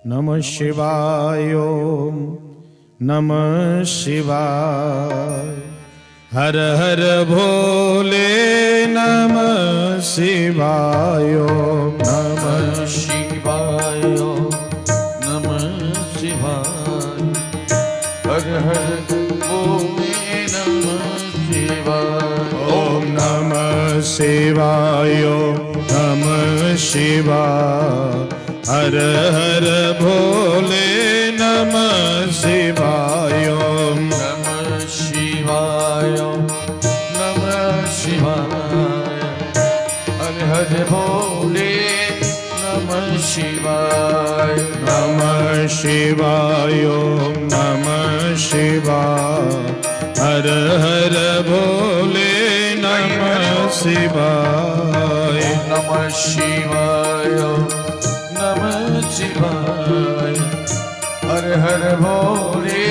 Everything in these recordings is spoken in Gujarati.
નમઃ શિવાય. ઓમ નમઃ શિવાય. હર હર ભોલે નમઃ શિવાય. નમઃ શિવાય. નમઃ શિવાય. હર હર ભોલે નમઃ શિવાય. ઓમ નમઃ શિવાય. નમઃ શિવાય. હર હર ભોલે નમઃ શિવાય. નમઃ શિવાય. નમઃ શિવાય. હર હર ભોલે નમઃ શિવાય. નમઃ શિવાય. નમઃ શિવાય. હર હર ભોલે નમઃ શિવાય. નમઃ શિવાય. નમઃ શિવાય. હર હર ભોલે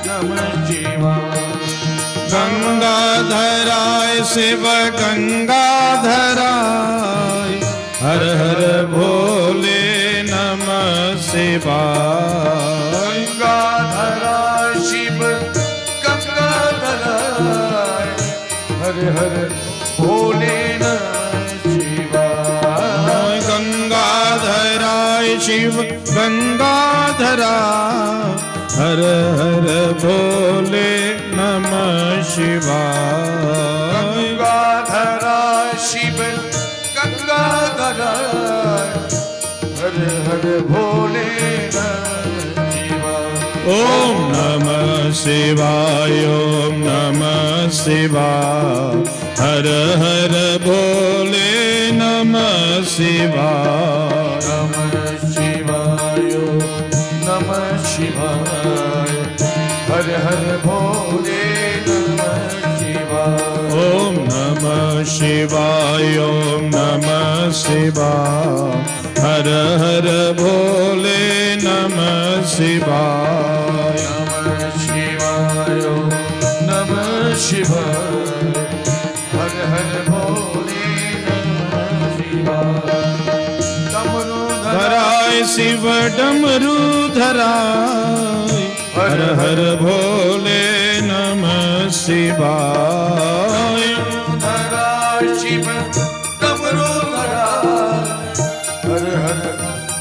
નમઃ શિવાય. ગંગાધરાય શિવ ગંગાધરાય. હર હર ભોલે નમઃ શિવાય. ગંગાધરાય શિવ ગંગાધરાય. હર હર ભોલે નમઃ શિવાય. ગંગાધરાય શિવ ગંગાધરાય. હર હર ભોલે નમઃ શિવાય. ગંગાધરાય શિવ ગંગાધરાય. હર હર ભોલે નમઃ શિવાય. ઓમ નમઃ શિવાય. ઓમ નમઃ શિવાય. હર હર ભોલે નમઃ શિવાય. નમઃ શિવાય. નમઃ શિવાય. હર હર ભોલે નમઃ શિવાય. ઓમ નમઃ શિવાય. ઓમ નમઃ શિવાય. હર હર ભોલે નમઃ શિવાય. નમઃ શિવાય. નમઃ શિવાય. હર હર ભોલે નમઃ શિવાય. ડમરુ ધરાય શિવ ડમરુ ધરાય. હર હર ભોલે નમઃ શિવાય. ધરાય શિવ ડમરુ ધરાય. હર હર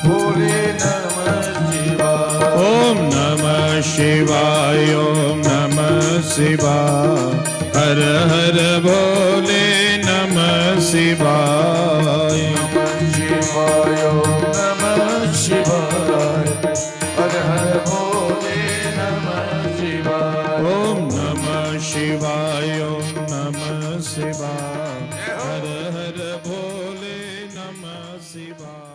ભોલે નમઃ શિવાય. ઓમ નમઃ શિવાય. ઓમ નમઃ શિવાય. હર હર ભોલે નમઃ શિવાય. શિવાય. નમઃ શિવાય. હર હર ભોલે નમઃ શિવાય. ઓમ નમઃ શિવાય. ઓમ નમઃ શિવાય. હર હર ભોલે નમઃ શિવાય.